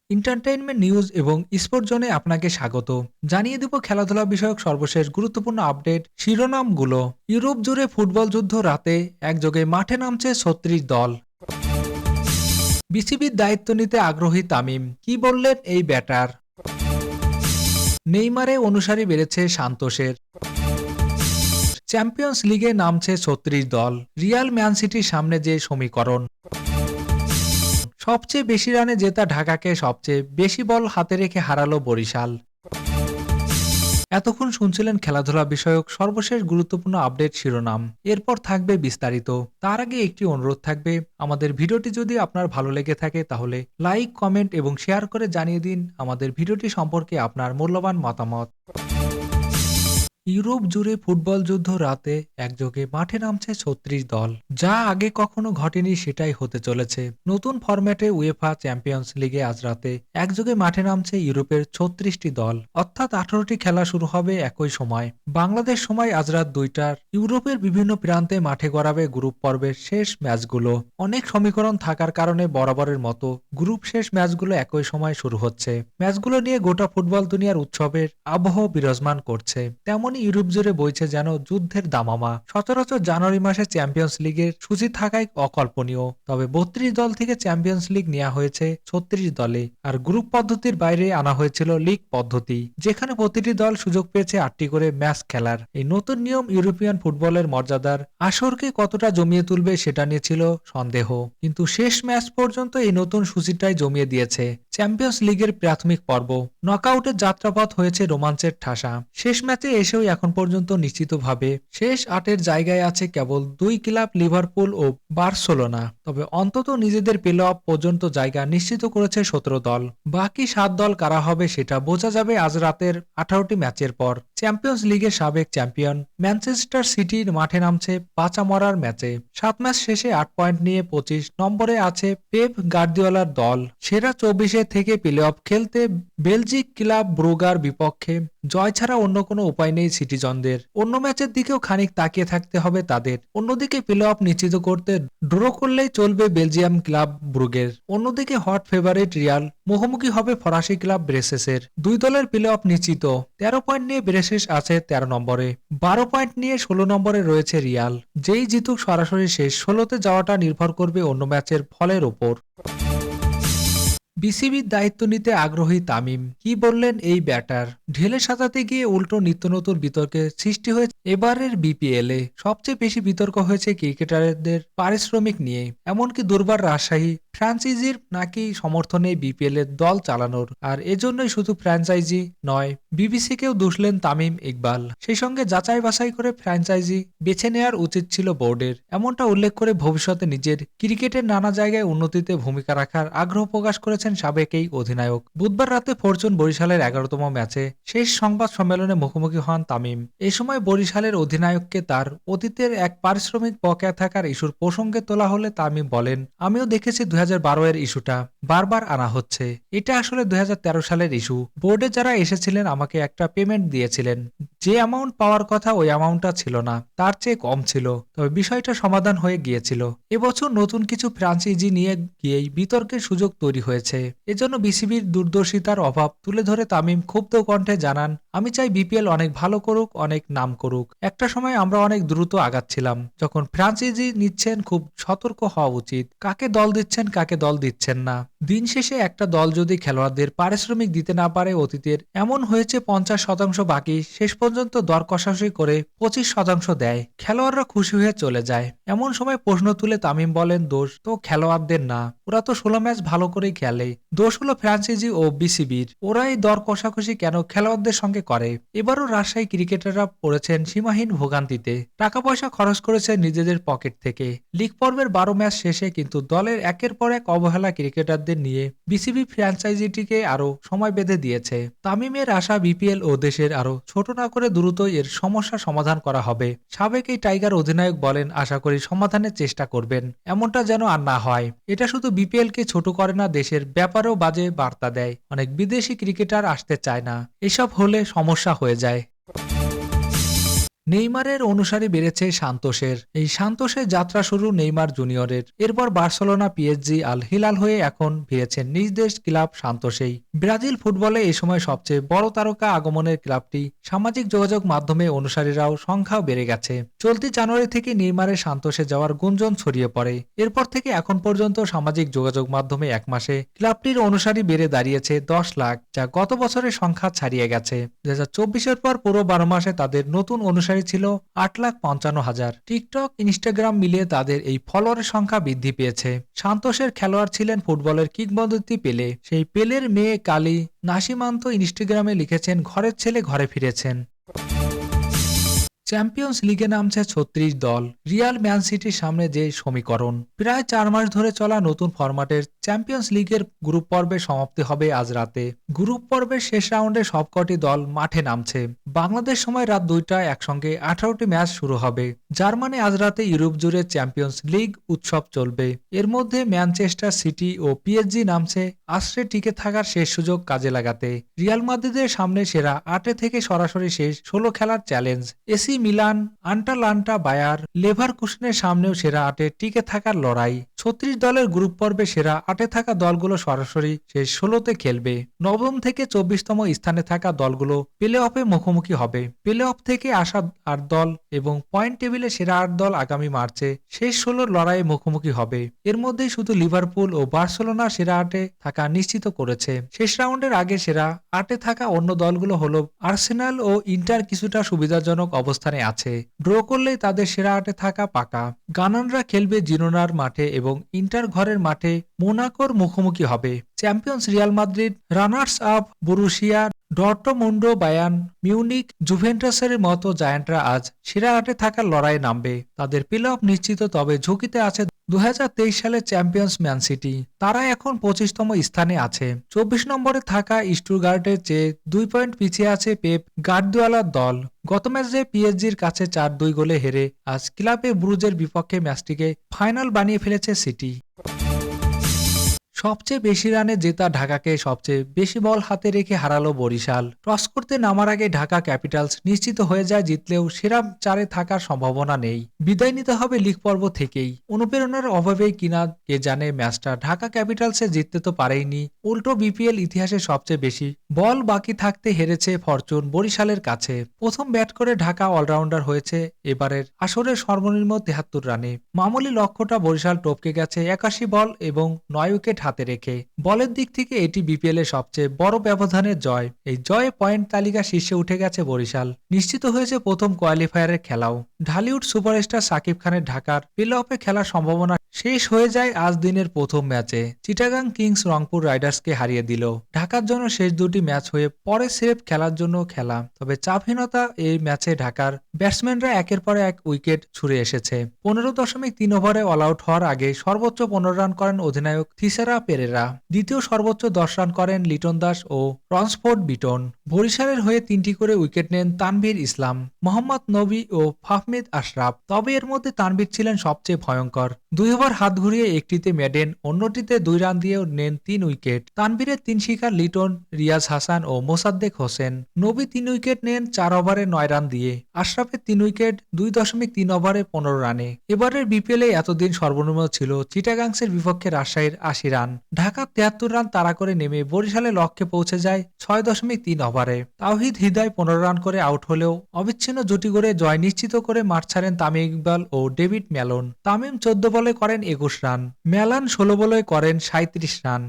Entertainment news এবং sport জোনে আপনাকে স্বাগত। জানিয়ে দেব খেলাধুলা বিষয়ক সর্বশেষ গুরুত্বপূর্ণ আপডেট শিরোনামগুলো। ইউরোপ জুড়ে ফুটবল যুদ্ধ রাতে একযোগে মাঠে নামছে ৩৬ দল। বিসিবির দায়িত্ব নিতে আগ্রহী তামিম, কি বললেন এই ব্যাটার? নেইমারে অনুসারী বেড়েছে সান্তোসের। চ্যাম্পিয়ন্স লিগে নামছে ৩৬ দল। রিয়াল ম্যান সিটির সামনে যে সমীকরণ। সবচেয়ে বেশি রানে জেতা ঢাকাকে সবচেয়ে বেশি বল হাতে রেখে হারালো বরিশাল। এতক্ষণ শুনছিলেন খেলাধুলা বিষয়ক সর্বশেষ গুরুত্বপূর্ণ আপডেট শিরোনাম। এরপর থাকবে বিস্তারিত। তার আগে একটি অনুরোধ থাকবে, আমাদের ভিডিওটি যদি আপনার ভালো লেগে থাকে তাহলে লাইক, কমেন্ট এবং শেয়ার করে জানিয়ে দিন আমাদের ভিডিওটি সম্পর্কে আপনার মূল্যবান মতামত। ইউরোপ জুড়ে ফুটবল যুদ্ধ রাতে একযোগে মাঠে নামছে ৩৬ দল। যা আগে কখনো ঘটেনি সেটাই হতে চলেছে। নতুন ফরম্যাটে উয়েফা চ্যাম্পিয়ন্স লিগে আজ রাতে একযোগে মাঠে নামছে ইউরোপের ৩৬টি দল, অর্থাৎ ১৮টি খেলা শুরু হবে একই সময়। বাংলাদেশ সময় আজ রাত ২টার ইউরোপের বিভিন্ন প্রান্তে মাঠে গড়াবে গ্রুপ পর্বের শেষ ম্যাচগুলো। অনেক সমীকরণ থাকার কারণে বরাবরের মতো গ্রুপ শেষ ম্যাচগুলো একই সময় শুরু হচ্ছে। ম্যাচগুলো নিয়ে গোটা ফুটবল দুনিয়ার উৎসবের আবহ বিরাজমান করছে। তেমন ইউরোপ জুড়ে বইছে যেন যুদ্ধের দামামা। সচরাচর জানুয়ারি মাসে চ্যাম্পিয়ন্স লিগের সূচি থাকায় অকল্পনীয়, তবে ৩২ দল থেকে চ্যাম্পিয়ন্স লিগ নেওয়া হয়েছে ৩৬ দলে, আর গ্রুপ পদ্ধতির বাইরে আনা হয়েছিল লিগ পদ্ধতি, যেখানে প্রতিটি দল সুযোগ পেয়েছে ৮টি করে ম্যাচ খেলার। এই নতুন নিয়ম ইউরোপিয়ান ফুটবলের মর্যাদার আসরকে কতটা জমিয়ে তুলবে সেটা নিয়ে ছিল সন্দেহ, কিন্তু শেষ ম্যাচ পর্যন্ত এই নতুন সূচিটাই জমিয়ে দিয়েছে। চ্যাম্পিয়ন্স লিগের প্রাথমিক পর্ব নকআউটের যাত্রাপথ হয়েছে রোমাঞ্চের ঠাসা। শেষ ম্যাচে এসেও এখন পর্যন্ত নিশ্চিতভাবে শেষ ৮-এর জায়গায় আছে কেবল দুই ক্লাব, লিভারপুল ও বার্সেলোনা। তবে অন্তত নিজেদের প্লে অফ পর্যন্ত জায়গা নিশ্চিত করেছে ১৭ দল। বাকি ৭ দল কারা হবে সেটা বোঝা যাবে আজ রাতের ১৮টি ম্যাচের পর। চ্যাম্পিয়ন্স লিগের সাবেক চ্যাম্পিয়ন ম্যানচেস্টার সিটির মাঠে নামছে বাঁচা মরার ম্যাচে। ৭ ম্যাচ শেষে ৮ পয়েন্ট নিয়ে ২৫ নম্বরে আছে পেপ গার্দিওলার দল। সেরা ২৪ থেকে প্লে অফ খেলতে বেলজিক ক্লাব ব্রুগার বিপক্ষে জয় ছাড়া অন্য কোনো উপায় নেই সিটিজনদের। অন্য ম্যাচের দিকেও খানিক তাকিয়ে থাকতে হবে তাদের। অন্যদিকে প্লে অফ নিশ্চিত করতে ড্র করলেই চলবে বেলজিয়াম ক্লাব ব্রুগের। অন্যদিকে হট ফেভারিট রিয়াল মুখোমুখি হবে ফরাসি ক্লাব ব্রেসেসের। দুই দলের প্লে অফ নিশ্চিত। ১৩ পয়েন্ট নিয়ে ব্রেসেস আছে ১৩ নম্বরে। ১২ পয়েন্ট নিয়ে ১৬ নম্বরে রয়েছে রিয়াল। যেই জিতুক সরাসরি শেষ ১৬তে যাওয়াটা নির্ভর করবে অন্য ম্যাচের ফলের ওপর। বিসিবির দায়িত্ব নিতে আগ্রহী তামিম, কি বললেন এই ব্যাটার? ঢেলে সাজাতে গিয়ে উল্টো নিত্য নতুন বিতর্কের সৃষ্টি হয়েছে এবারের বিপিএলে। সবচেয়ে বেশি বিতর্ক হয়েছে ক্রিকেটারদের পারিশ্রমিক নিয়ে। এমনকি দুর্বার রাজশাহী ফ্র্যাঞ্চাইজির নাকি সমর্থনে বিপিএল এর দল চালানোর, আর এজন্যই শুধু ফ্র্যাঞ্চাইজি নয়, বিবিসিকেও দুষলেন তামিম ইকবাল। সেই সঙ্গে যাচাই বাছাই করে ফ্র্যাঞ্চাইজি বেছে নেওয়ার উচিত ছিল বোর্ডের, এমনটা উল্লেখ করে ভবিষ্যতে নিজের ক্রিকেটের নানা জায়গায় উন্নতিতে ভূমিকা রাখার আগ্রহ প্রকাশ করেছেন সাবেক এই অধিনায়ক। বুধবার রাতে ফরচুন বরিশালের ১১তম ম্যাচে শেষ সংবাদ সম্মেলনে মুখোমুখি হন তামিম। এ সময় বরিশালের অধিনায়ককে তার অতীতের এক পারিশ্রমিক বকেয়া থাকার ইস্যুর প্রসঙ্গে তোলা হলে তামিম বলেন, আমিও দেখেছি ২০১২ এর ইস্যুটা বারবার আনা হচ্ছে। এটা আসলে ২০১৩ সালের ইস্যু। বোর্ডে যারা এসেছিলেন আমাকে একটা পেমেন্ট দিয়েছিলেন, যে অ্যামাউন্ট পাওয়ার কথা ওই অ্যামাউন্টটা ছিল না, তার চেয়ে কম ছিল। তবে বিষয়টা সমাধান হয়ে গিয়েছিল। এবছর নতুন কিছু ফ্র্যাঞ্চাইজি নিয়ে গিয়েই বিতর্কের সুযোগ তৈরি হয়েছে। এজন্য বিসিবির দূরদর্শিতার অভাব তুলে ধরে তামিম ক্ষুব্ধ কণ্ঠে জানান, আমি চাই বিপিএল অনেক ভালো করুক, অনেক নাম করুক। একটা সময় আমরা অনেক দ্রুত আগাচ্ছিলাম। যখন ফ্র্যাঞ্চাইজি নিচ্ছেন খুব সতর্ক হওয়া উচিত, কাকে দল দিচ্ছেন কাকে দল দিচ্ছেন না। দিন শেষে একটা দল যদি খেলোয়াড়দের পারিশ্রমিক দিতে না পারে, অতীতের এমন হয়েছে ৫০% বাকি শেষ পর্যন্ত দর কষাকষি করে ২৫% দেয়, খেলোয়াড়রা খুশি হয়ে চলে যায়। এমন সময় প্রশ্ন তুলে তামিম বলেন, দোষ তো খেলোয়াড়দের না, ওরা তো ১৬ ম্যাচ ভালো করেই খেলে। দোষ হলো ফ্র্যাঞ্চাইজি ও বিসিবির। ওরা এই দর কষাকষি কেন খেলোয়াড়দের সঙ্গে করে? এবারও রাজশাহী ক্রিকেটাররা পড়েছেন সীমাহীন ভোগান্তিতে। টাকা পয়সা খরচ করেছেন নিজেদের পকেট থেকে। লিগ পর্বের ১২ ম্যাচ শেষে কিন্তু দলের একের পর এক অবহেলা ক্রিকেটারদের নিয়ে বিসিবি ফ্র্যাঞ্চাইজিটিকে আরো সময় বেঁধে দিয়েছে। তামিমের আশা বিপিএল ও দেশের আরো ছোট না করে দ্রুত এর সমস্যা সমাধান করা হবে। সাবেক এই টাইগার অধিনায়ক বলেন, আশা করি সমাধানের চেষ্টা করবেন, এমনটা যেন আর না হয়। এটা শুধু বিপিএল কে ছোট করে না, দেশের ব্যাপারেও বাজে বার্তা দেয়। অনেক বিদেশি ক্রিকেটার আসতে চায় না, এসব হলে সমস্যা হয়ে যায়। নেইমারের অনুসারী বেড়েছে সান্তোসের। এই সান্তোসের যাত্রা শুরু নেইমার জুনিয়রের। এরপর বার্সেলোনা, পিএসজি, আল হিলাল হয়ে এখন ফিরেছেন নিজ দেশ ক্লাব সান্তোসেই। ব্রাজিল ফুটবলে এ সময় সবচেয়ে বড় তারকা আগমনের ক্লাবটি। সামাজিক যোগাযোগ মাধ্যমে অনুসারীরাও সংখ্যাও বেড়ে গেছে। চলতি জানুয়ারি থেকে নেইমারের সান্তোসে যাওয়ার গুঞ্জন ছড়িয়ে পড়ে। এরপর থেকে এখন পর্যন্ত সামাজিক যোগাযোগ মাধ্যমে এক মাসে ক্লাবটির অনুসারী বেড়ে দাঁড়িয়েছে 10 লাখ, যা গত বছরের সংখ্যা ছাড়িয়ে গেছে। 2024-এর পর পুরো 12 মাসে তাদের নতুন অনুসারী ছিল 8,55,000। টিকটক, ইনস্টাগ্রাম মিলিয়ে তাদের এই ফলোয়ারের সংখ্যা বৃদ্ধি পেয়েছে। সান্তোসের খেলোয়াড় ছিলেন ফুটবলের কিংবদন্তি পেলে। সেই পেলের মেয়ে কালি নাসিমান্ত ইনস্টাগ্রামে লিখেছেন, ঘরের ছেলে ঘরে ফিরেছেন। চ্যাম্পিয়ন্স লিগে নামছে 36 দল। রিয়াল, ম্যান সিটির সামনে যে সমীকরণ। প্রায় 4 মাস ধরে চলা নতুন ফরম্যাটের চ্যাম্পিয়ন্স লিগের গ্রুপ পর্বের সমাপ্তি হবে আজ রাতে। গ্রুপ পর্বের শেষ রাউন্ডে সবকটি দল মাঠে নামছে। বাংলাদেশ সময় রাত 2টায় একসঙ্গে 18টি ম্যাচ শুরু হবে। জার্মানি আজ রাতে ইউরোপ জুড়ে চ্যাম্পিয়ন্স লিগ উৎসব চলবে। এর মধ্যে ম্যানচেস্টার সিটি ও পিএসজি নামছে আশ্রে টিকে থাকার শেষ সুযোগ কাজে লাগাতে। রিয়াল মাদ্রিদের সামনে সেরা 8 থেকে সরাসরি শেষ 16 খেলার চ্যালেঞ্জ। এসি মিলান, আন্টালান্টা, বায়ার লেভারকুসেনের সামনেও সেরা 8-এ টিকে থাকার লড়াই। 36 দলের গ্রুপ পর্বে সেরা 8-এ থাকা দলগুলো সরাসরি শেষ 16তে খেলবে। নবম থেকে 24তম স্থানে থাকা দলগুলো প্লে অফে মুখোমুখি হবে। প্লে অফ থেকে আসা 8 দল এবং পয়েন্ট টেবিলে সেরা 8 দল আগামী মার্চে শেষ 16 লড়াইয়ে মুখোমুখি হবে। এর মধ্যেই শুধু লিভারপুল ও বার্সেলোনা সেরা 8-এ থাকা নিশ্চিত করেছে। শেষ রাউন্ডের আগে সেরা 8-এ থাকা অন্য দলগুলো হলো আর্সেনাল ও ইন্টার কিছুটা সুবিধাজনক অবস্থানে আছে। ড্র করলেই তাদের সেরা 8-এ থাকা পাকা। গানাররা খেলবে জিরোনার মাঠে এবং ইন্টার ঘরের মাঠে মোনাকোর মুখোমুখি হবে। Champions Real Madrid, runners up Borussia Dortmund, Bayern Munich, জুভেন্টাসের মতো জায়ান্টরা আজ সেরা 8-এ থাকার লড়াইয়ে নামবে। তাদের প্লে অফ নিশ্চিত, তবে ঝুঁকিতে আছে 2023 সালে চ্যাম্পিয়ন্স ম্যান সিটি। তারা এখন 25তম স্থানে আছে। 24 নম্বরে থাকা স্টুটগার্টের চেয়ে 2 পয়েন্ট পিছিয়ে আছে পেপ গার্দিওলার দল। গত ম্যাচে পিএসজির কাছে 4-2 গোলে হেরে আজ ক্লাবে ব্রুজের বিপক্ষে ম্যাচটিকে ফাইনাল বানিয়ে ফেলেছে সিটি। সবচেয়ে বেশি রানে জেতা ঢাকাকে সবচেয়ে বেশি বল হাতে রেখে হারালো বরিশাল। টস করতে নামার আগে ঢাকা ক্যাপিটালস নিশ্চিত হয়ে যায় জিতলেও সেরা 4-এ থাকার সম্ভাবনা নেই। বিদায় নিতে হবে লিগ পর্ব থেকেই। অনুপ্রেরণার অভাবেই কিনা কে জানে ম্যাচটা ঢাকা ক্যাপিটালসে জিততে তো পারেইনি, উল্টো বিপিএল ইতিহাসে সবচেয়ে বেশি বল বাকি থাকতে হেরেছে ফরচুন বরিশালের কাছে। প্রথম ব্যাট করে ঢাকা অলরাউন্ডার হয়েছে এবারের আসরের সর্বনিম্ন 73 রানে। মামুলি লক্ষ্যটা বরিশাল টপকে গেছে 81 বল এবং 9 উইকেট হাতে রেখে। বলের দিক থেকে এটি বিপিএল এর সবচেয়ে বড় ব্যবধানের জয়। এই জয়ে পয়েন্ট তালিকা শীর্ষে উঠে গেছে বরিশাল। নিশ্চিত হয়েছে প্রথম কোয়ালিফায়ারের খেলাও। ঢালিউড সুপারস্টার সাকিব খানের ঢাকার প্লে অফে খেলার সম্ভাবনা শেষ হয়ে যায় আজ দিনের প্রথম ম্যাচে। চিটাগাং কিংস রংপুর রাইডার্সকে হারিয়ে দিল। ঢাকার জন্য শেষ দুটি ম্যাচ হয়ে পরে স্রেফ খেলার জন্য খেলা। তবে চাপহীনতা এই ম্যাচে ঢাকার ব্যাটসম্যানরা একের পর এক উইকেট ছুড়ে এসেছে। 15.3 ওভারে অল আউট হওয়ার আগে সর্বোচ্চ 15 রান করেন অধিনায়ক থিসারা পেরেরা। দ্বিতীয় সর্বোচ্চ 10 রান করেন লিটন দাস ও রনসফোর্ড বিটন। বরিশালের হয়ে 3টি করে উইকেট নেন তানভীর ইসলাম, মোহাম্মদ নবী ও ফাহমিদ আশরাফ। তবে এর মধ্যে তানভীর ছিলেন সবচেয়ে ভয়ঙ্কর। 2 ওভার হাত ঘুরিয়ে একটিতে মেডেন, অন্যটিতে 2 রান দিয়েও নেন 3 উইকেট। তানভীরের 3 শিকার লিটন, রিয়াজ হাসান ও মোসাদ্দেক হোসেন। নবী 3 উইকেট নেন 4 ওভারে 9 রান দিয়ে। আশরাফের 3 উইকেট 2.3 ওভারে 15 রানে। এবারের বিপিএলে এতদিন সর্বনিম্ন ছিল চিটাগাংসের বিপক্ষে রাজশাহীর 80 রান। ঢাকা 73 রান তাড়া করে নেমে বরিশালের লক্ষ্যে পৌঁছে যায় 6.3 ওভারে। তাওহিদ হৃদয় 15 রান করে আউট হলেও অবিচ্ছিন্ন জুটি গড়ে জয় নিশ্চিত করে মাঠ ছাড়েন তামিম ইকবাল ও ডেভিড ম্যালন। তামিম 14 বলে করেন 21 রান, ম্যালান 16 বলে করেন 37 রান।